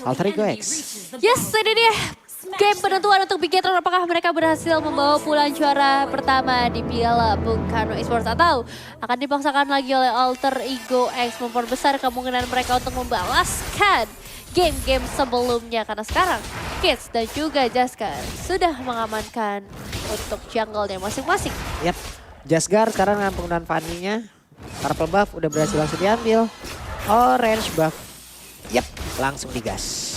Alter Ego X. Yes, ini dia game penentuan untuk Bigetron. Apakah mereka berhasil membawa pulang juara pertama di Piala Bung Karno Esports atau akan dipaksakan lagi oleh Alter Ego X memperbesar kemungkinan mereka untuk membalaskan game-game sebelumnya. Karena sekarang Kids dan juga Jaskar sudah mengamankan untuk jungle-nya masing-masing. Yap, Jasgar sekarang dengan penggunaan Fanny-nya. Purple buff udah berhasil langsung diambil. Orange buff, yap, langsung digas.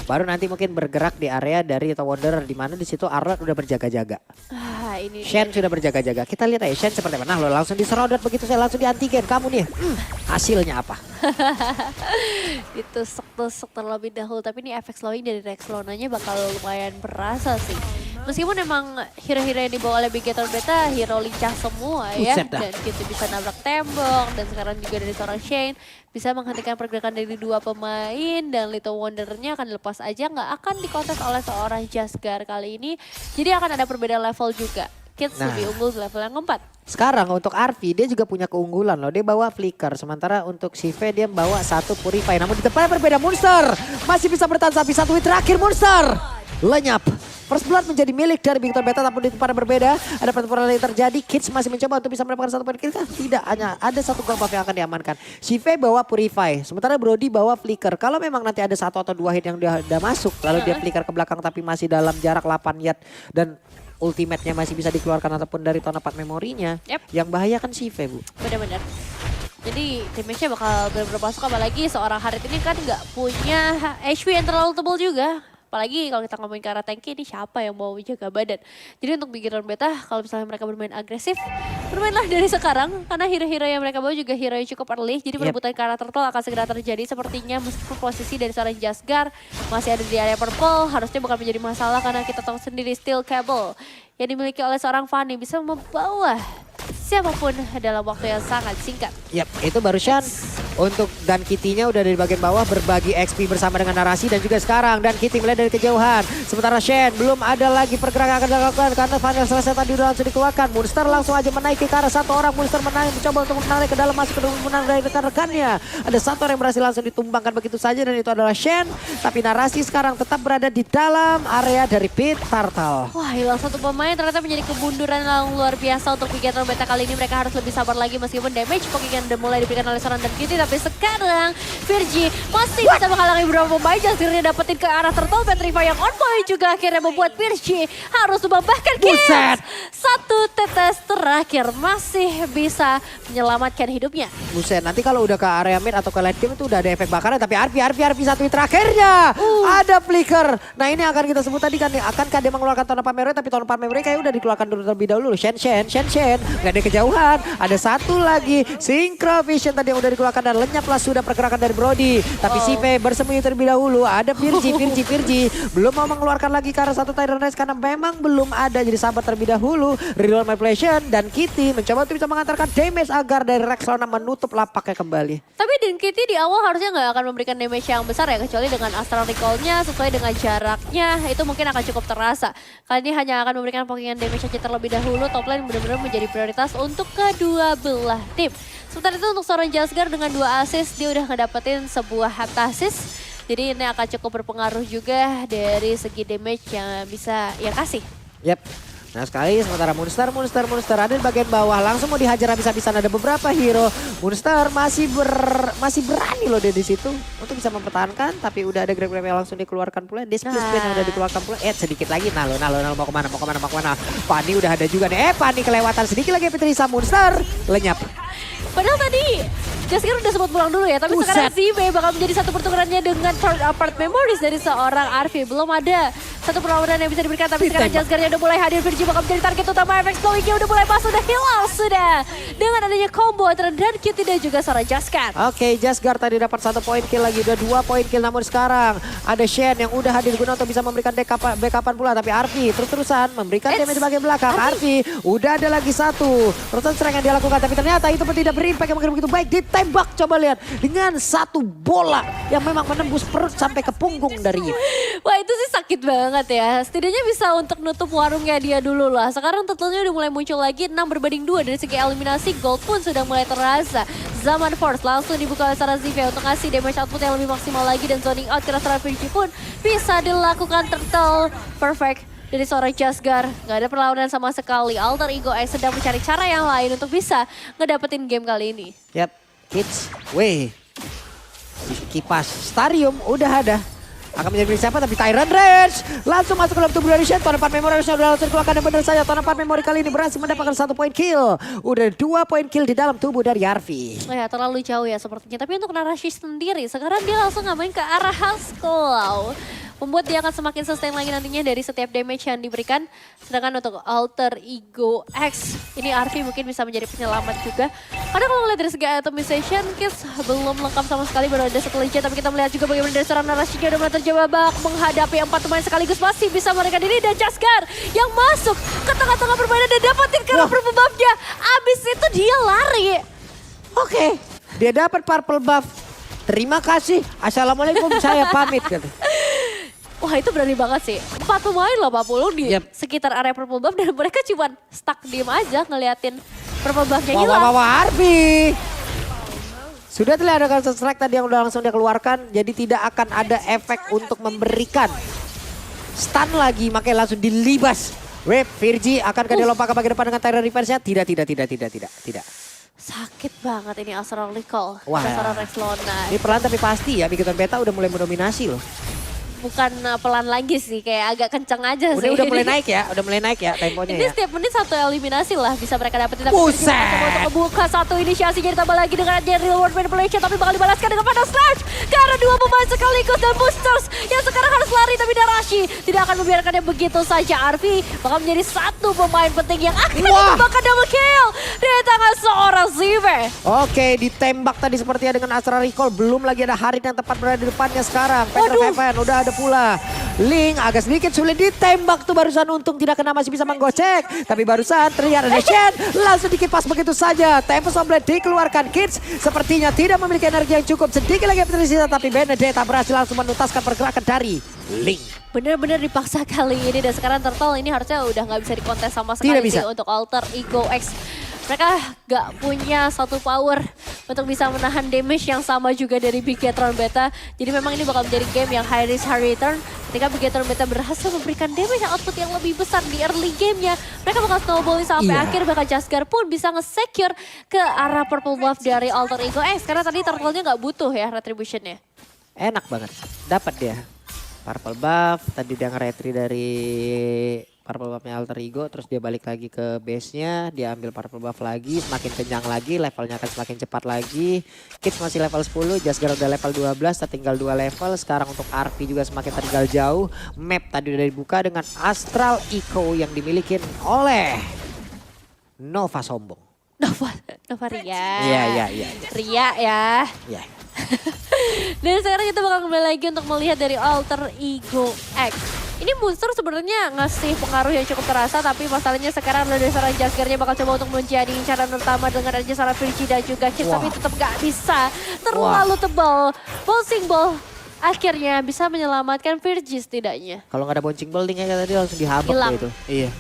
Baru nanti mungkin bergerak di area dari Little Wanderer di mana di situ Arlott udah berjaga-jaga. Ini Shen sudah berjaga-jaga. Kita lihat aja Shen seperti mana. Lo langsung diserodot begitu saya langsung di antigen. Kamu nih, hasilnya apa? itu tusuk terlebih dahulu, tapi ini efek slowing dari Rexlonanya bakal lumayan berasa sih. Meskipun emang hero-hero yang dibawa oleh Bigetron Beta hero lincah semua ya. Buset dah. Dan gitu bisa nabrak tembok dan sekarang juga dari seorang Shane bisa menghentikan pergerakan dari dua pemain dan Little Wanderer-nya akan dilepas aja, nggak akan dikontes oleh seorang Jasgar kali ini. Jadi akan ada perbedaan level juga. Kids lebih unggul di level yang keempat. Sekarang untuk Arfi dia juga punya keunggulan loh. Dia bawa Flicker. Sementara untuk Sive dia bawa satu Purify. Namun di depannya berbeda Monster. Masih bisa bertahan sampai satu hit terakhir Monster. Lenyap. First Blood menjadi milik dari Bigetron Beta, tapi di tempat yang berbeda. Ada pertempuran yang terjadi. Kids masih mencoba untuk bisa mendapatkan satu poin kill. Tidak, hanya ada satu gol buff yang akan diamankan. Sive bawa Purify. Sementara Brody bawa Flicker. Kalau memang nanti ada satu atau dua hit yang dia udah masuk. Lalu dia Flicker ke belakang tapi masih dalam jarak 8 yard. Dan ultimate-nya masih bisa dikeluarkan ataupun dari tonapat memorinya. Yang bahaya kan Sive, Bu. Benar-benar. Jadi damage-nya bakal benar-benar masuk, apalagi seorang Harit ini kan nggak punya HP yang terlalu tebal juga. Apalagi kalau kita ngomongin ke arah tanki, ini siapa yang mau jaga badan. Jadi untuk Bigetron Beta, kalau misalnya mereka bermain agresif, bermainlah dari sekarang. Karena hero-hero yang mereka bawa juga hero yang cukup early. Jadi perebutan ke arah turtle akan segera terjadi. Sepertinya meskipun posisi dari seorang Jasgar masih ada di area purple, harusnya bukan menjadi masalah karena kita tahu sendiri Steel Cable yang dimiliki oleh seorang Fanny bisa membawa siapapun dalam waktu yang sangat singkat. Yap, itu baru Shan. Untuk Dan Kitty-nya udah dari bagian bawah berbagi XP bersama dengan Narasi dan juga sekarang Dan Kitty melihat dari kejauhan. Sementara Shen belum ada lagi pergerakan yang akan dilakukan karena Vanilla selesai tadi udah langsung dikeluarkan. Monster langsung aja menaiki ke arah satu orang. Monster mencoba untuk menarik ke dalam, masuk ke dalam menang dari rekan-rekannya. Ada satu orang yang berhasil langsung ditumbangkan begitu saja dan itu adalah Shen. Tapi Narasi sekarang tetap berada di dalam area dari Pit Turtle. Wah, hilang satu pemain ternyata menjadi kebunduran yang luar biasa untuk Bigetron Beta. Kali ini mereka harus lebih sabar lagi meskipun damage poking yang udah mulai diberikan oleh seorang Dan Kitty. Tapi sekarang Virgi masih bisa menghalangi beberapa pemain. Akhirnya dapetin ke arah turtle. Petrify yang on point juga akhirnya membuat Virgi harus membahkan Kids. Satu tetes terakhir masih bisa menyelamatkan hidupnya. Buset, nanti kalau udah ke area mid atau ke late game itu udah ada efek bakaran. Tapi Arfi satu hit terakhirnya. Ada flicker. Nah ini akan kita sebut tadi kan, akankah dia mengeluarkan tonapan memory, tapi tonapan memory kayak udah dikeluarkan dulu terlebih dahulu. Shen. Gak ada kejauhan. Ada satu lagi. Synchro Vision tadi yang udah dikeluarkan dan lenyaplah sudah pergerakan dari Brody. Tapi Sive bersembunyi terlebih dahulu. Ada Virgi. Belum mau mengeluarkan lagi ke arah satu Tyrant Race karena memang belum ada. Jadi sabar terlebih dahulu. Reroll manipulation dan Kitty mencoba untuk bisa mengantarkan damage agar dari Rexlona menutup lapaknya kembali. Tapi Dan Kitty di awal harusnya nggak akan memberikan damage yang besar ya. Kecuali dengan Astral Recall-nya sesuai dengan jaraknya. Itu mungkin akan cukup terasa. Kali ini hanya akan memberikan pokingan damage saja terlebih dahulu. Top lane benar-benar menjadi prioritas untuk kedua belah tim. Sementara itu untuk seorang Jasgar dengan 2 assist, dia udah ngedapetin sebuah heptasis. Jadi ini akan cukup berpengaruh juga dari segi damage yang bisa ia kasih. Yap. Nah sekali sementara Monster ada di bagian bawah. Langsung mau dihajar habis-habisan, ada beberapa hero. Monster masih berani loh dia di situ untuk bisa mempertahankan. Tapi udah ada grab yang langsung dikeluarkan pula. Display yang udah dikeluarkan pula. Sedikit lagi. Nalo mau kemana. Fanny udah ada juga nih. Fanny kelewatan sedikit lagi Petrisa. Monster lenyap. Padahal tadi Jasgar udah sempat pulang dulu ya, tapi sekarang Sive bakal menjadi satu pertukarannya dengan third apart memories dari seorang Arfi. Belum ada satu perlawanan yang bisa diberikan, tapi sekarang Jasgarnya udah mulai hadir. Virgi bakal menjadi target utama. Efek slowing-nya udah mulai masuk, udah hilang sudah. Dengan adanya combo antara Dan Kitty dan juga seorang Jasgar. Oke, Jasgar tadi dapat 1 poin kill lagi, udah 2 poin kill. Namun sekarang ada Shen yang udah hadir guna untuk bisa memberikan backupan pula. Tapi Arfi terus-terusan memberikan damage di bagian belakang. Arfi udah ada lagi satu. Terusan serangan dia lakukan, tapi ternyata itu pun tidak berimpact yang begitu baik. Ditembak, coba lihat. Dengan satu bola yang memang menembus perut sampai ke punggung dari. Wah itu sih sakit banget banget ya. Setidaknya bisa untuk nutup warungnya dia dulu lah. Sekarang totalnya udah mulai muncul lagi 6-2 dari segi eliminasi. Gold pun sudah mulai terasa. Zaman Force langsung dibuka oleh Sarah Zivia untuk ngasih damage output yang lebih maksimal lagi. Dan zoning out kira Sarah Virgi pun bisa dilakukan turtle perfect dari seorang Jasgar. Gak ada perlawanan sama sekali. Alter Ego X sedang mencari cara yang lain untuk bisa ngedapetin game kali ini. Yap, Kids, kipas Starium udah ada. Akan menjadi milik siapa tapi Tyrant Rage langsung masuk ke dalam tubuh dari Shen. Tonan 4 memori harusnya udah langsung dikeluarkan dan benar saja. Tonan 4 memori kali ini berhasil mendapatkan 1 poin kill. Udah 2 poin kill di dalam tubuh dari Arfi. Ya terlalu jauh ya sepertinya. Tapi untuk Narashi sendiri sekarang dia langsung ngamain ke arah Haskell. Membuat dia akan semakin sustain lagi nantinya dari setiap damage yang diberikan. Sedangkan untuk Alter Ego X, ini Arfi mungkin bisa menjadi penyelamat juga. Karena kalau ngeliat dari segi atomization, Kids belum lengkap sama sekali, baru ada satu legend. Tapi kita melihat juga bagaimana dari seorang Narashi udah mulai terjebak menghadapi 4 pemain sekaligus. Masih bisa melarikan diri dan Jasgar yang masuk ke tengah-tengah permainan dan dapetin karena purple buff-nya. Abis itu dia lari. Oke, dia dapat purple buff. Terima kasih, assalamualaikum, saya pamit. Wah itu berani banget sih. 4 pemain loh Pak Pulu di sekitar area purple buff dan mereka cuma stuck diem aja ngeliatin purple buff-nya hilang. Wah, Arfi. Sudah terlihat ada counter strike tadi yang udah langsung dia keluarkan. Jadi tidak akan ada efek untuk memberikan stun lagi. Makanya langsung dilibas. Virgi akankah dia lompat ke bagian depan dengan Tyrant Reverse-nya? Tidak. Sakit banget ini Astral Recall. Wah. Seorang Rex Lona. Ini pelan tapi pasti ya. Bikiton Beta udah mulai mendominasi loh. Bukan pelan lagi sih, kayak agak kencang aja sih. Udah mulai naik ya, temponya ini ya. setiap menit 1 eliminasi lah bisa mereka dapetin. Buset! Untuk membuka 1 inisiasi jadi tambah lagi dengan real world manipulation. Tapi bakal dibalaskan dengan pada slash. Karena 2 pemain sekaligus dan boosters yang sekarang harus lari. Tapi Narashi tidak akan membiarkannya begitu saja. Arfi bakal menjadi 1 pemain penting yang akan menyumbangkan double kill dari tangan seorang Zive. Oke, ditembak tadi sepertinya dengan Astral Recall. Belum lagi ada Harit yang tepat berada di depannya sekarang. Peter Feven udah ada pula. Link agak sedikit sulit ditembak tuh barusan, untung tidak kena, masih bisa menggocek. Tapi barusan terlihat ada Shen langsung dikipas begitu saja. Tempest Blade dikeluarkan. Kids sepertinya tidak memiliki energi yang cukup. Sedikit lagi tersisa tapi Benedetta berhasil langsung menuntaskan pergerakan dari Link. Bener-bener dipaksa kali ini dan sekarang Turtle ini harusnya udah nggak bisa dikontes sama sekali sih untuk Alter Ego X. Mereka gak punya satu power untuk bisa menahan damage yang sama juga dari Bigetron Beta. Jadi memang ini bakal menjadi game yang high risk high return. Ketika Bigetron Beta berhasil memberikan damage output yang lebih besar di early gamenya, mereka bakal snowballing sampai akhir, bahkan Jasgar pun bisa nge-secure ke arah purple buff dari Alter Ego X. Karena tadi Turtle-nya gak butuh ya retribution-nya. Enak banget, dapat dia purple buff. Tadi dia nge-retry dari purple buff-nya Alter Ego, terus dia balik lagi ke base-nya, dia ambil purple buff lagi, semakin kenyang lagi, levelnya akan semakin cepat lagi. Kids masih level 10, Jasgar udah level 12, tinggal 2 level. Sekarang untuk RP juga semakin tertinggal jauh. Map tadi udah dibuka dengan Astral Echo yang dimiliki oleh Nova Sombong. Nova Ria. Iya. Ria ya. Iya. Dan sekarang kita bakal kembali lagi untuk melihat dari Alter Ego X. Ini monster sebenarnya ngasih pengaruh yang cukup terasa, tapi masalahnya sekarang dari seorang Jasgarnya bakal coba untuk menjadi incaran utama dengan adanya seorang Virgi dan juga Kids, tapi tetap gak bisa. Terlalu tebal. Bouncing Ball akhirnya bisa menyelamatkan Virgi setidaknya. Kalau nggak ada bouncing ball, Linknya tadi langsung dihabak itu. Iya.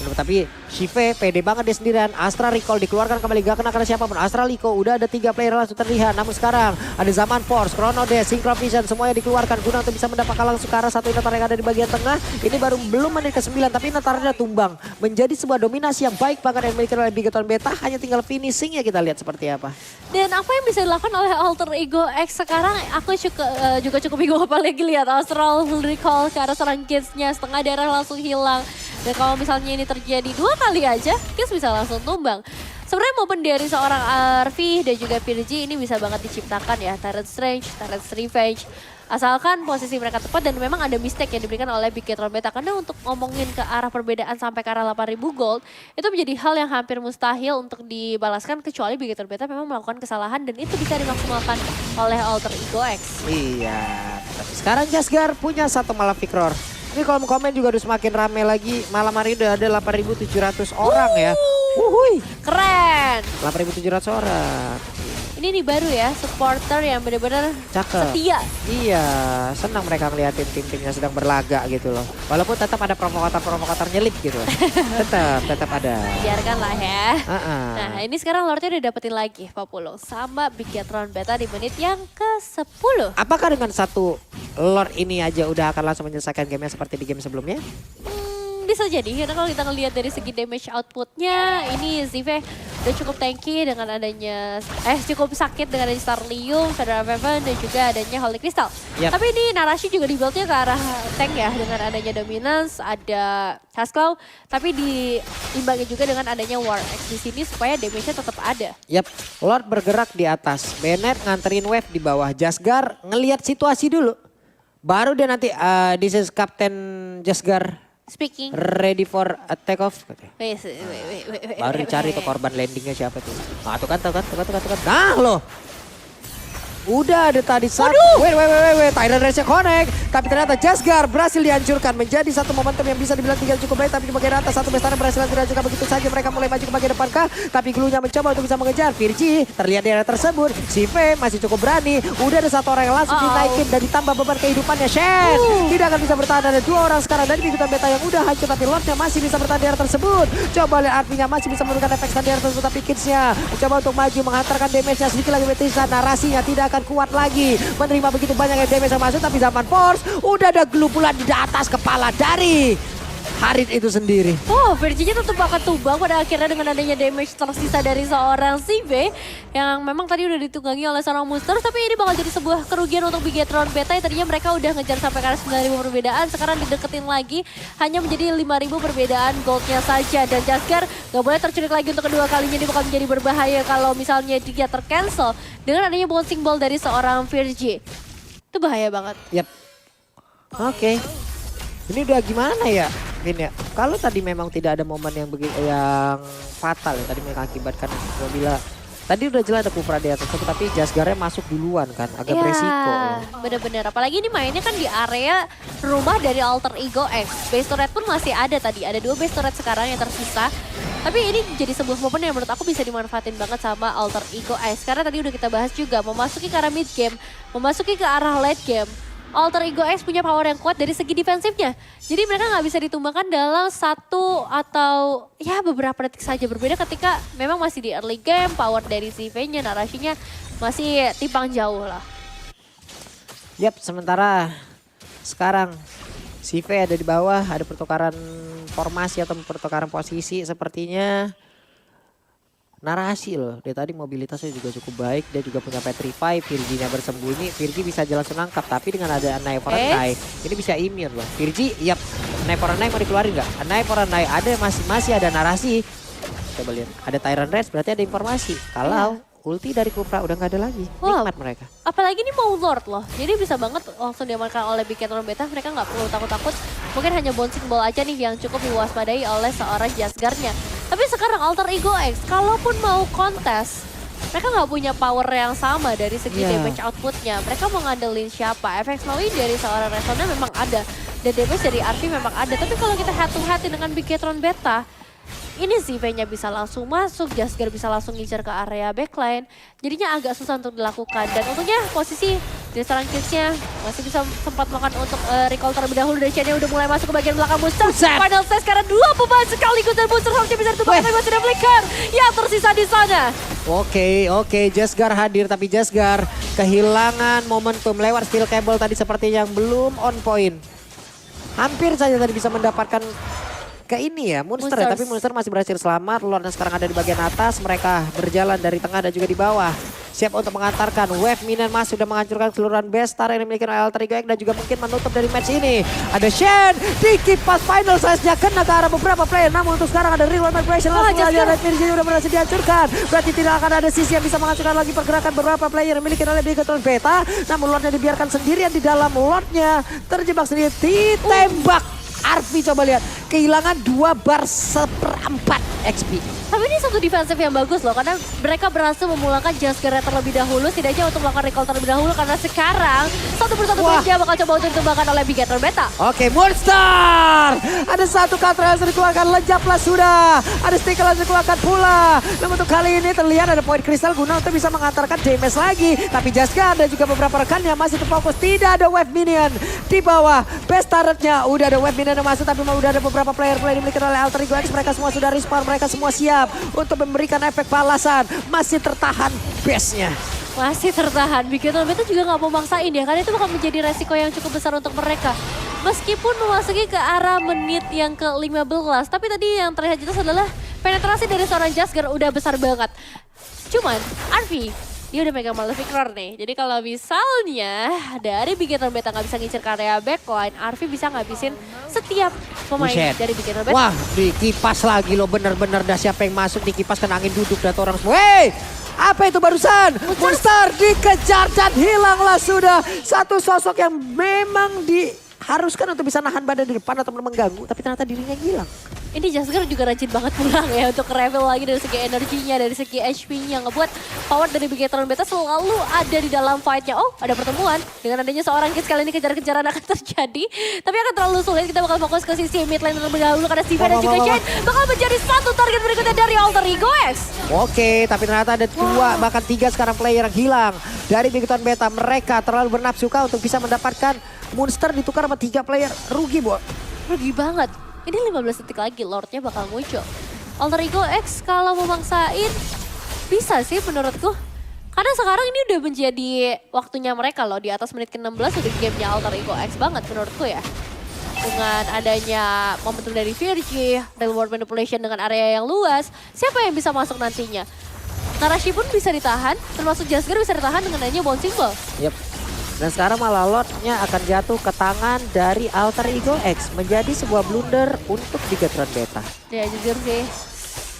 Tapi Shive pede banget dia sendirian. Astral Recall dikeluarkan kembali, gak kena siapapun. Astral Recall udah ada 3 player langsung terlihat. Namun sekarang ada Zaman Force, Chrono Dash, Synchro Vision semuanya dikeluarkan guna untuk bisa mendapatkan langsung ke arah satu Inotar yang ada di bagian tengah. Ini baru belum menit ke-9 tapi Inotarnya tumbang. Menjadi sebuah dominasi yang baik banget yang dimiliki oleh Bigetron Beta. Hanya tinggal finishingnya kita lihat seperti apa. Dan apa yang bisa dilakukan oleh Alter Ego X sekarang, aku juga cukup bingung apalagi lihat Astral Recall ke arah seorang Kids-nya, setengah darah langsung hilang. Dan kalau misalnya ini terjadi 2 kali aja, Kids bisa langsung tumbang. Sebenarnya momen dari seorang Arfi dan juga Virgi ini bisa banget diciptakan ya. Tyrant's Rage, Tyrant's Revenge. Asalkan posisi mereka tepat dan memang ada mistake yang diberikan oleh Bigetron Beta. Karena untuk ngomongin ke arah perbedaan sampai ke arah 8.000 gold, itu menjadi hal yang hampir mustahil untuk dibalaskan kecuali Bigetron Beta memang melakukan kesalahan dan itu bisa dimaksimalkan oleh Alter Ego X. Iya, tapi sekarang Jasgar punya 1 Malefic Roar. Ini kolom komen juga udah semakin rame lagi. Malam hari udah ada 8.700 orang ya. Wuhui. Keren. 8.700 orang. Ini Ini nih baru ya, supporter yang benar-benar Cakep. setia. Iya, senang mereka ngeliatin tim-timnya sedang berlaga gitu loh. Walaupun tetap ada provokator-provokator nyelip gitu. tetap ada. Biarkanlah ya. Uh-uh. Nah ini sekarang Lordnya udah dapetin lagi Populung sama Bigetron Beta di menit yang ke-10. Apakah dengan satu Lord ini aja udah akan langsung menyelesaikan gamenya seperti di game sebelumnya? Bisa jadi, karena kalau kita ngelihat dari segi damage outputnya, ini Zive udah cukup tanky dengan adanya, cukup sakit dengan adanya Starlium, Federal Weapon, dan juga adanya Holy Crystal. Yep. Tapi ini Narashi juga dibuildnya ke arah tank ya, dengan adanya Dominance, ada Hasclaw, tapi diimbangi juga dengan adanya War X di sini supaya damage-nya tetap ada. Yap, Lord bergerak di atas, Bennett nganterin wave di bawah, Jasgar ngelihat situasi dulu. Baru dia nanti, this is Captain Jasgar. Speaking. Ready for a take off. Wait. Baru dicari tuh korban landingnya siapa tuh. Nah tuh kan. Nah loh. Udah ada tadi satu. Wait. Tyrant Race connect. Tapi ternyata Jasgar berhasil dihancurkan. Menjadi satu momentum yang bisa dibilang tinggal cukup baik. Tapi di bagian atas satu bestana berhasil dihancurkan begitu saja. Mereka mulai maju ke bagian depan kah. Tapi Glunya mencoba untuk bisa mengejar. Virgi terlihat di area tersebut. Si V masih cukup berani. Udah ada satu orang yang langsung dinaikin. Dan ditambah beban kehidupannya. Shen tidak akan bisa bertahan. Ada dua orang sekarang dari Bigetron Beta yang udah hancur. Tapi Lordnya masih bisa bertahan di area tersebut. Coba lihat artinya masih bisa memberikan efek stand di area tersebut. Tapi Kidsnya mencoba untuk maju. Menghantarkan damage-nya sedikit lagi. Betisa narasinya tidak akan kuat lagi menerima begitu banyak damage yang masuk, tapi zaman Force udah ada glue pula di atas kepala dari Harit itu sendiri. Virginya tetap akan tumbang pada akhirnya dengan adanya damage tersisa dari seorang CV yang memang tadi udah ditunggangi oleh seorang monster, tapi ini bakal jadi sebuah kerugian untuk Bigetron Beta yang tadinya mereka udah ngejar sampai ke arah 9.000 perbedaan, sekarang dideketin lagi hanya menjadi 5.000 perbedaan goldnya saja, dan Jasgar gak boleh terculik lagi untuk kedua kalinya. Ini bakal menjadi berbahaya kalau misalnya dia tercancel dengan adanya bouncing ball dari seorang Virgi. Itu bahaya banget. Yap. Oke. Ini udah gimana ya? Vin ya, kalau tadi memang tidak ada momen yang fatal ya, tadi mengakibatkan apabila tadi udah jelas ada Kufra di atas, tapi Jasgarnya masuk duluan kan, agak beresiko. Ya. Bener-bener, apalagi ini mainnya kan di area rumah dari Alter Ego X. Base turret pun masih ada tadi, ada 2 base turret sekarang yang tersisa. Tapi ini jadi sebuah momen yang menurut aku bisa dimanfaatin banget sama Alter Ego X. Karena tadi udah kita bahas juga, memasuki ke arah mid game, memasuki ke arah late game. Alter Ego X punya power yang kuat dari segi defensifnya. Jadi mereka nggak bisa ditumbangkan dalam satu atau ya beberapa detik saja. Berbeda ketika memang masih di early game, power dari CV-nya, narasinya masih timpang jauh lah. Yap, sementara sekarang CV ada di bawah, ada pertukaran formasi atau pertukaran posisi sepertinya. Narasi loh, dia tadi mobilitasnya juga cukup baik, dia juga punya Petrify, Virginya bersembunyi, Virgi bisa jalan langsung tapi dengan ada Knife for a Knife, ini bisa immune loh. Virgi, yap, Knife for a Knife mau dikeluarin nggak? Knife for a Knife ada, masih ada narasi. Coba lihat, ada Tyrant Race berarti ada informasi. Kalau ulti dari Kufra udah nggak ada lagi, nikmat mereka. Apalagi ini mau Lord loh, jadi bisa banget langsung diamankan oleh Bigetron Beta, mereka nggak perlu takut-takut. Mungkin hanya bouncing ball aja nih yang cukup diwaspadai oleh seorang Jasgarnya. Tapi sekarang Alter Ego X, kalaupun mau kontes, mereka nggak punya power yang sama dari segi damage outputnya. Mereka mau ngandelin siapa? Efek snowy dari seorang Resona memang ada, dan damage dari Arfi memang ada. Tapi kalau kita head to head dengan Bigetron Beta, ini CV-nya bisa langsung masuk, Jasgar bisa langsung ngincer ke area backline. Jadinya agak susah untuk dilakukan. Dan untungnya posisi dari seorang Kidsnya masih bisa sempat makan untuk recall terlebih dahulu. dari Chen udah mulai masuk ke bagian belakang Booster. Final stage karena 2 pemain sekaligus dan Booster harusnya bisa ditumbangkan, tapi masih ada Flicker yang tersisa di sana. Oke, Jasgar hadir, tapi Jasgar kehilangan momentum lewat steel cable tadi seperti yang belum on point. Hampir saja tadi bisa mendapatkan ke ini ya, Monster ya, tapi Monster masih berhasil selamat. Lordnya sekarang ada di bagian atas, mereka berjalan dari tengah dan juga di bawah. Siap untuk mengantarkan wave minion masuk dan menghancurkan keseluruhan best star yang dimiliki oleh Alter Ego X dan juga mungkin menutup dari match ini. Ada Shen, di pas final size-nya kena ke arah beberapa player, namun untuk sekarang ada real vibration langsung aja dan Virgi udah berhasil dihancurkan. Berarti tidak akan ada sisi yang bisa menghancurkan lagi pergerakan beberapa player yang dimiliki oleh Bigetron Beta. Namun Lordnya dibiarkan sendirian di dalam, Lordnya terjebak sendiri, ditembak. Arfi coba lihat, kehilangan 2 bar 1/4 XP. Tapi ini satu defensif yang bagus loh, karena mereka berhasil memulangkan Jaskar terlebih dahulu, setidaknya untuk melakukan recall terlebih dahulu, karena sekarang satu persatu dia bakal coba untuk ditembakkan oleh Bigetron Beta. Oke, Monster! Ada satu counter yang sudah dikeluarkan, lejaplah sudah. Ada sticker yang sudah dikeluarkan pula. Namun untuk kali ini terlihat ada poin kristal guna untuk bisa mengantarkan damage lagi. Tapi Jaskar dan juga beberapa rekan yang masih terfokus, tidak ada wave minion di bawah. Best turretnya udah ada wave minion yang masuk, tapi udah ada beberapa player dimiliki oleh Alter Ego X. Mereka semua sudah respawn, mereka semua siap untuk memberikan efek balasan. Masih tertahan base-nya. Masih tertahan, Bigetron Beta juga nggak mau maksain ya, karena itu bakal menjadi resiko yang cukup besar untuk mereka. Meskipun memasuki ke arah menit yang ke-15, tapi tadi yang terlihat jelas adalah penetrasi dari seorang Jaskar udah besar banget. Cuman, Arfi, dia udah megang Malefic Roar nih. Jadi kalau misalnya dari Bigetron Beta nggak bisa ngincer ke area backline, Arfi bisa ngabisin setiap pemain dari Bigetron Beta. Wah, dikipas lagi loh, bener-bener dah siapa yang masuk dikipas kena angin duduk dan orang semua. Wey! Apa itu barusan? Monster dikejar dan hilanglah sudah. Satu sosok yang memang diharuskan untuk bisa nahan badan di depan atau mengganggu, tapi ternyata dirinya hilang. Ini Jaskar juga rajin banget pulang ya untuk reveal lagi dari segi energinya, dari segi HP-nya. Ngebuat power dari Bigetron Beta selalu ada di dalam fight-nya. Oh, ada pertemuan. Dengan adanya seorang Kids kali ini kejar-kejaran akan terjadi. Tapi akan terlalu sulit, kita bakal fokus ke sisi mid lane terlebih dahulu. Karena Steven dan juga Shane bakal menjadi satu target berikutnya dari Alter Ego X. Oke, tapi ternyata ada 2 bahkan 3 sekarang player yang hilang. Dari Bigetron Beta, mereka terlalu bernafsuka untuk bisa mendapatkan Monster ditukar sama 3 player. Rugi, Bo. Rugi banget. Ini 15 detik lagi, Lordnya bakal muncul. Alter Ego X kalau memaksain, bisa sih menurutku. Karena sekarang ini udah menjadi waktunya mereka loh. Di atas menit ke-16 udah gamenya Alter Ego X banget menurutku ya. Dengan adanya momentum dari Virgi, real world manipulation dengan area yang luas, siapa yang bisa masuk nantinya? Narashi pun bisa ditahan, termasuk Jaskar bisa ditahan dengan adanya bouncing ball. Yep. Dan sekarang malah Lordnya akan jatuh ke tangan dari Alter Ego X. Menjadi sebuah blunder untuk Bigetron Beta. Ya jujur sih,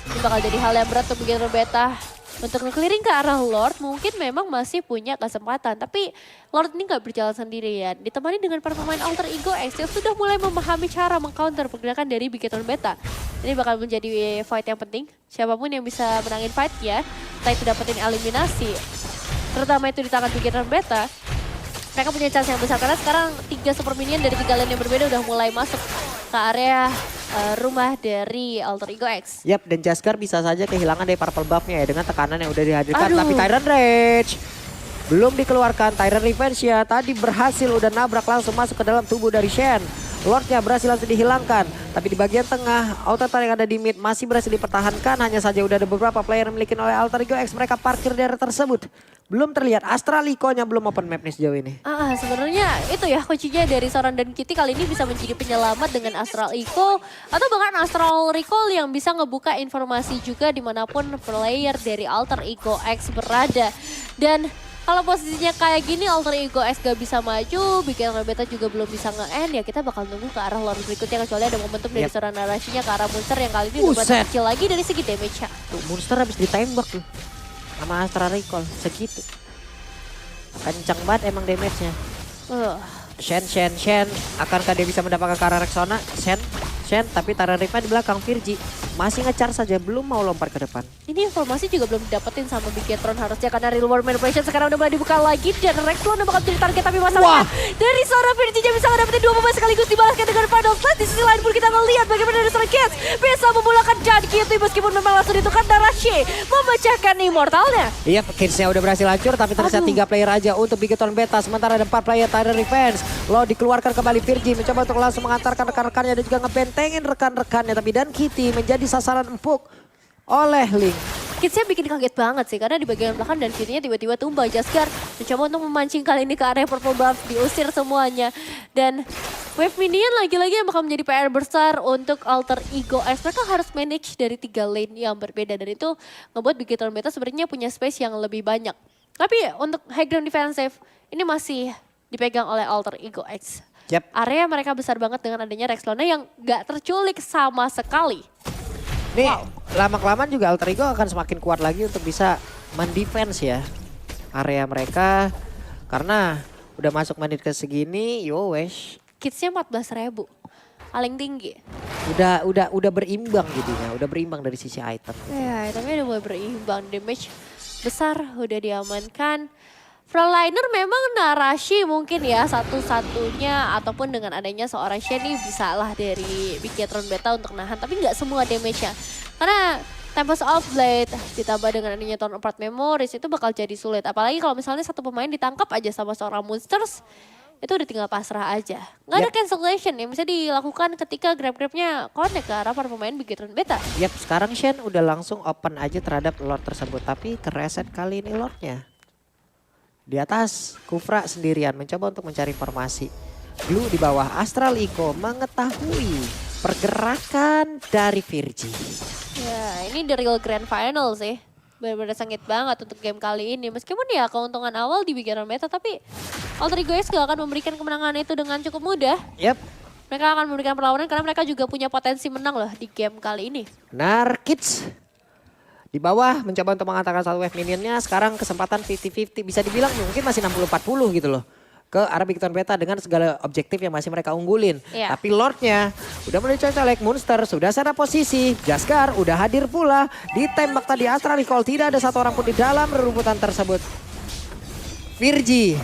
ini bakal jadi hal yang berat untuk Bigetron Beta. Untuk nge-clearing ke arah Lord mungkin memang masih punya kesempatan. Tapi Lord ini gak berjalan sendirian. Ditemani dengan para pemain Alter Ego X yang sudah mulai memahami cara meng-counter pergerakan dari Bigetron Beta. Ini bakal menjadi fight yang penting. Siapapun yang bisa menangin fight-nya, entah itu dapetin eliminasi, terutama itu di tangan Bigetron Beta, mereka punya chance yang besar karena sekarang 3 super minion dari 3 lane yang berbeda udah mulai masuk ke area rumah dari Alter Ego X. Yap, dan Jaskar bisa saja kehilangan dari purple buff-nya ya dengan tekanan yang udah dihadirkan. Tapi Tyrant Rage belum dikeluarkan. Tyrant Revenge ya tadi berhasil udah nabrak langsung masuk ke dalam tubuh dari Shen. Lordnya berhasil langsung dihilangkan. Tapi di bagian tengah, auto yang ada di mid masih berhasil dipertahankan. Hanya saja udah ada beberapa player yang dimiliki oleh Alter Ego X. Mereka parkir di area tersebut. Belum terlihat, Astralico-nya belum open map nih sejauh ini. Sebenarnya itu ya kuncinya dari Soran dan Kitty kali ini bisa menjadi penyelamat dengan Astral Eco. Atau bahkan Astral Recall yang bisa ngebuka informasi juga dimanapun player dari Alter Ego X berada. Dan kalau posisinya kayak gini Alter Ego X gak bisa maju, Bigetron Beta juga belum bisa nge-end, ya kita bakal nunggu ke arah Lord berikutnya kecuali ada momentum dari seorang narasinya ke arah Monster yang kali ini udah kecil lagi dari segi damage-nya. Tuh, Monster habis ditembak tuh sama Astral Recall, segitu. Kencang banget emang damage-nya. Shen, akankah dia bisa mendapatkan ke arah Rexona? Shen, tapi Tyrant Revenge di belakang Virgi. Masih nge-charge saja, belum mau lompat ke depan. Ini informasi juga belum didapetin sama Bigetron harusnya karena real world manipulation sekarang udah mulai dibuka lagi dan Rexona bakal jadi target tapi masalahnya dari seorang Virgi bisa ngedapetin 2 pemain sekaligus dibalaskan dengan Final Flash. Di sisi lain pun kita ngelihat bagaimana dari seorang Kids bisa memulakan dan Kitty meskipun memang langsung ditukar Narashi memecahkan immortalnya. Iya, Kids-nya udah berhasil hancur tapi tersisa 3 player aja untuk Bigetron Beta. Sementara ada 4 player Tyrant Revenge. Lo dikeluarkan kembali Virgi mencoba untuk langsung mengantarkan rekan-rekannya dan juga ngebentengin rekan-rekannya. Tapi dan Kitty menjadi sasaran empuk oleh Link. Kidsnya bikin kaget banget sih karena di bagian belakang dan Kitty-nya tiba-tiba tumbang. Jaskar mencoba untuk memancing kali ini ke area purple buff, diusir semuanya. Dan wave minion lagi-lagi yang bakal menjadi PR besar untuk Alter Ego X. Mereka harus manage dari 3 lane yang berbeda dan itu ngebuat Bigetron Beta sebenarnya punya space yang lebih banyak. Tapi untuk high ground defensive ini masih dipegang oleh Alter Ego X. Yep. Area mereka besar banget dengan adanya Rexona yang gak terculik sama sekali. Nih, lama-kelamaan juga Alter Ego akan semakin kuat lagi untuk bisa mendefense ya area mereka. Karena udah masuk menit ke segini, yo wes. Kidsnya 14.000, paling tinggi. Udah berimbang jadinya, udah berimbang dari sisi item. Ya, tapi udah mulai berimbang. Damage besar udah diamankan. Frontliner memang Narashi mungkin ya satu-satunya ataupun dengan adanya seorang Shen nih bisa lah dari Bigetron Beta untuk nahan. Tapi nggak semua damage-nya. Karena Tempest of Blade ditambah dengan adanya Turn Apart Memories itu bakal jadi sulit. Apalagi kalau misalnya satu pemain ditangkap aja sama seorang Monsters, itu udah tinggal pasrah aja. Nggak ada cancellation yang bisa dilakukan ketika grab-grabnya connect ke arah para pemain Bigetron Beta. Yap, sekarang Shen udah langsung open aja terhadap Lord tersebut. Tapi kereset kali ini Lordnya. Di atas, Kufra sendirian mencoba untuk mencari formasi. Blue di bawah, Astral Eco mengetahui pergerakan dari Virgi. Ya, ini the real grand final sih. Benar-benar sengit banget untuk game kali ini. Meskipun ya keuntungan awal di Bigetron Beta, tapi Alter Ego X gak akan memberikan kemenangan itu dengan cukup mudah. Yap. Mereka akan memberikan perlawanan karena mereka juga punya potensi menang loh di game kali ini. Narkids di bawah mencoba untuk mengatakan satu wave minionnya. Sekarang kesempatan 50-50, bisa dibilang mungkin masih 60-40 gitu loh. Ke arah Bigetron Beta dengan segala objektif yang masih mereka unggulin. Iya. Tapi Lordnya udah mulai colek, Monster sudah sana posisi. Jaskar udah hadir pula. Ditembak tadi Astral Recall, tidak ada satu orang pun di dalam rerumputan tersebut. Virgi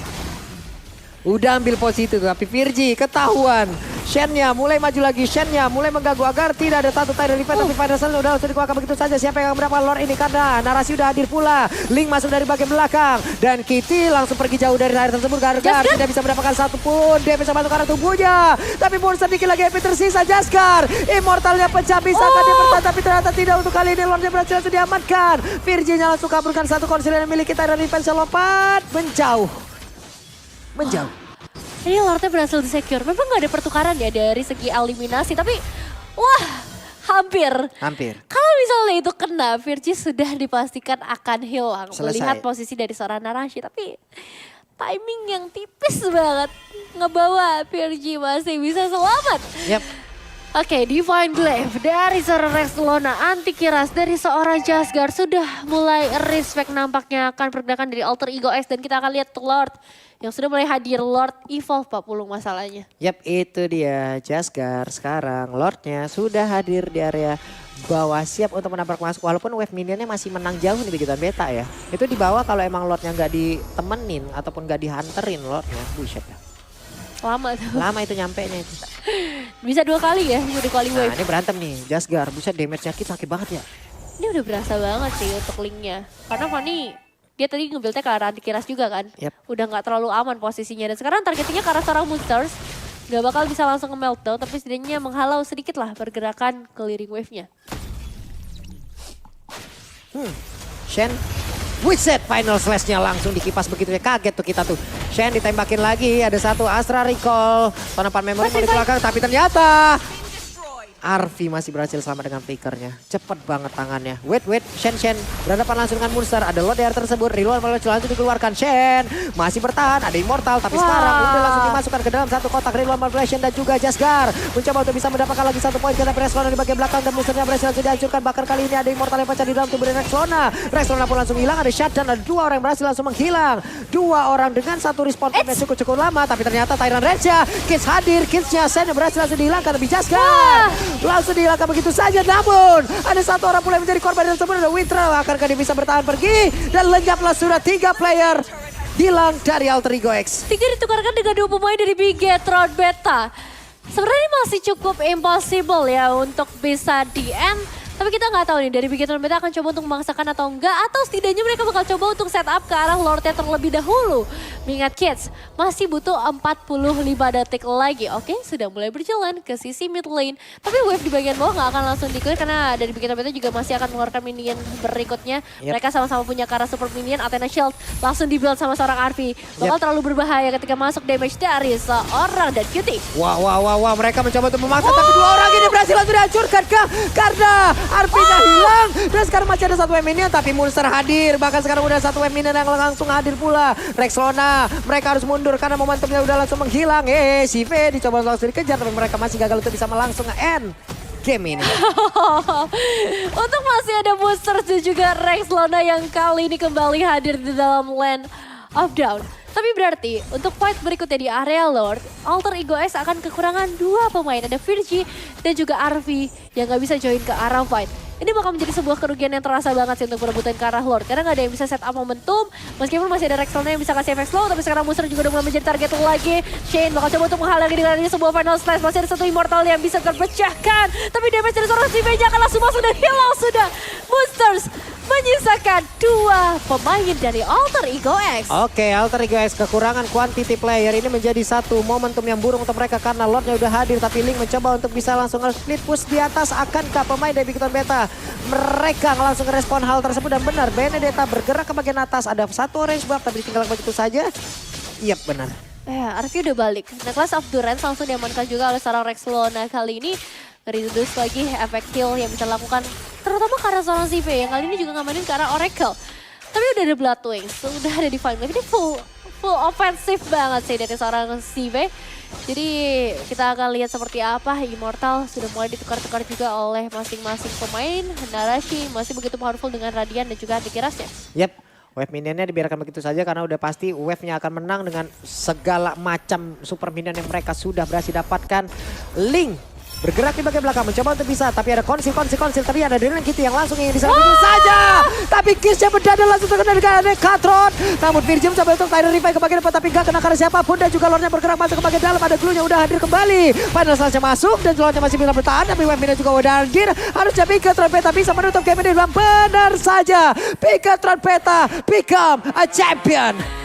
udah ambil posisi itu, tapi Virgi ketahuan. Shen-nya mulai maju lagi, Shen-nya mulai mengganggu agar tidak ada satu tidal event. Tapi pada saat udah langsung dikeluarkan begitu saja. Siapa yang berapa Lord ini karena Narasi udah hadir pula. Link masuk dari bagian belakang. Dan Kitty langsung pergi jauh dari air tersebut. Gargar tidak bisa mendapatkan satu pun. Dia bisa masuk ke arah tubuhnya. Tapi Monster dikit lagi HP tersisa. Jaskar, Immortalnya pecah. Bisakah dia bertahan? Tapi ternyata tidak untuk kali ini. Lordnya berhasil langsung diamankan. Virginia langsung kaburkan satu konsil yang memiliki tidal event. Selompat menjauh. Ini Lordnya berhasil di-secure. Memang gak ada pertukaran ya dari segi eliminasi. Tapi wah hampir. Kalau misalnya itu kena, Virgi sudah dipastikan akan hilang. Selesai. Melihat posisi dari seorang Narashi. Tapi timing yang tipis banget. Ngebawa Virgi masih bisa selamat. Yap. Oke, Divine Glaive dari seorang Rexlona, Antikiras dari seorang Jaskar sudah mulai respect nampaknya akan pergerakan dari Alter Ego X. Dan kita akan lihat Lord yang sudah mulai hadir, Lord Evolve Pak Pulung masalahnya. Yap, itu dia Jaskar. Sekarang Lordnya sudah hadir di area bawah, siap untuk menabrak masuk. Walaupun wave minionnya masih menang jauh nih Bigetron Beta ya. Itu di bawah kalau emang Lordnya nggak ditemenin ataupun nggak dihunterin Lordnya. Buset ya. Lama tuh. Lama itu nyampenya itu. Bisa 2 kali ya, udah kali Nah wave. ini berantem nih, Jaskar. Buset damage-nya sakit banget ya. Ini udah berasa banget sih untuk linknya. Karena Fanny, dia tadi nge-build-nya ke arah Antikiras juga kan. Yap. Udah gak terlalu aman posisinya. Dan sekarang targetingnya ke arah seorang Monsters. Gak bakal bisa langsung nge-meltdown, tapi setidaknya menghalau sedikit lah pergerakan clearing wave-nya. Shen. Buset, final slash-nya langsung dikipas begitu ya. Kaget tuh kita tuh. Shen ditembakin lagi, ada satu Astral Recall. Tonapan memory mau dikeluarkan, tapi ternyata Arfi masih berhasil selamat dengan flickernya. Cepet banget tangannya. Wait, Shen berhadapan langsung dengan Monster. Ada Lord DR tersebut, reload langsung dikeluarkan. Shen masih bertahan, ada Immortal. Tapi sekarang udah langsung dimasukkan ke dalam satu kotak. Reload Malvation dan juga Jaskar mencoba untuk bisa mendapatkan lagi satu poin. Kita Rexlona di bagian belakang dan Monsternya berhasil langsung dihancurkan. Bakar kali ini ada Immortal yang pecah di dalam tubuh Rexlona. Rexlona pun langsung hilang, ada shutdown. Ada 2 orang yang berhasil langsung menghilang. 2 orang dengan satu respawn time yang cukup lama. Tapi ternyata Tyrant Rage-nya, Kids hadir. Kids-nya Shen yang berhasil langsung dihilangkan. Tapi Jaskar langsung dihilangkan begitu saja. Namun ada satu orang pula yang menjadi korban dan tersebut ada Witra. Akankah dia bisa bertahan pergi? Dan lenyaplah sudah 3 player hilang dari Alter Ego X. 3 ditukarkan dengan 2 pemain dari Bigetron Beta. Sebenarnya masih cukup impossible ya untuk bisa di-end. Tapi kita nggak tahu nih dari Bigetron Beta akan coba untuk memaksakan atau enggak. Atau setidaknya mereka bakal coba untuk set up ke arah Lordnya terlebih dahulu. Mengingat Kids masih butuh 45 detik lagi. Oke, sudah mulai berjalan ke sisi mid lane. Tapi wave di bagian bawah nggak akan langsung di-clear karena dari Bigetron Beta juga masih akan mengeluarkan minion berikutnya. Mereka sama-sama punya Kara Super Minion, Athena Shield langsung di-build sama seorang Arfi. Bakal terlalu berbahaya ketika masuk damage dari seorang dan Cutie. Wah, mereka mencoba untuk memaksa tapi 2 orang ini berhasil langsung dihancurkan kah? Karena Arfi-nya hilang dan sekarang masih ada satu minion tapi Monster hadir. Bahkan sekarang udah satu minion yang langsung hadir pula. Rexlona, mereka harus mundur karena momentumnya udah langsung menghilang. Si V dicoba langsung dikejar tapi mereka masih gagal untuk bisa langsung nge-end game ini. Untuk masih ada Monsters dan juga Rexlona yang kali ini kembali hadir di dalam Land of Down. Tapi berarti untuk fight berikutnya di area Lord, Alter Ego X akan kekurangan 2 pemain. Ada Virgi dan juga Arvi yang gak bisa join ke arah fight. Ini bakal menjadi sebuah kerugian yang terasa banget sih untuk perebutan ke arah Lord. Karena gak ada yang bisa set up momentum. Meskipun masih ada Rexelnya yang bisa kasih efek slow. Tapi sekarang Monster juga udah mulai menjadi target lagi. Shane bakal coba untuk menghalangi dengan adanya sebuah final slice. Masih ada satu Immortal yang bisa terpecahkan. Tapi damage dari seorang CV-nya akan langsung masuk dan hilang sudah. Monsters menyisakan 2 pemain dari Alter Ego X. Oke, Alter Ego X kekurangan quantity player ini menjadi satu momentum yang buruk untuk mereka karena Lordnya udah hadir tapi Link mencoba untuk bisa langsung split push di atas. Akankah pemain dari Bigton Beta mereka langsung respon hal tersebut dan benar Benedetta bergerak ke bagian atas. Ada satu orange buff tapi ditinggal begitu saja. Iya benar. Arvi udah balik. Necklace of Durance langsung diamankan juga oleh seorang Rexlona kali ini. Reduce lagi efek kill yang bisa dilakukan terutama karena seorang CV yang kali ini juga ngamanin ke arah Oracle. Tapi udah ada Blood Wings, udah ada Divine Wave. Ini full offensive banget sih dari seorang CV. Jadi kita akan lihat seperti apa Immortal sudah mulai ditukar-tukar juga oleh masing-masing pemain. Narashi masih begitu powerful dengan Radiant dan juga Anti-Kirasnya. Yep. Wave minionnya dibiarkan begitu saja karena udah pasti wave-nya akan menang dengan segala macam super minion yang mereka sudah berhasil dapatkan. Link bergerak di bagian belakang mencoba untuk bisa tapi ada konsil tapi ada Drill Kitty yang langsung ingin diserang begitu saja. Tapi Kissnya mendadak langsung terkena dengan Katron. Namun Virgin mencoba untuk Tidal Revive ke bagian depan tapi gak kena karena siapapun dan juga Lordnya bergerak masuk ke bagian dalam. Ada Glue-nya udah hadir kembali. Final Slash-nya masuk dan Lordnya masih bisa bertahan tapi wave minion juga udah hadir. Harusnya Bigton Beta bisa menutup game ini. Benar saja Bigton Beta become a champion.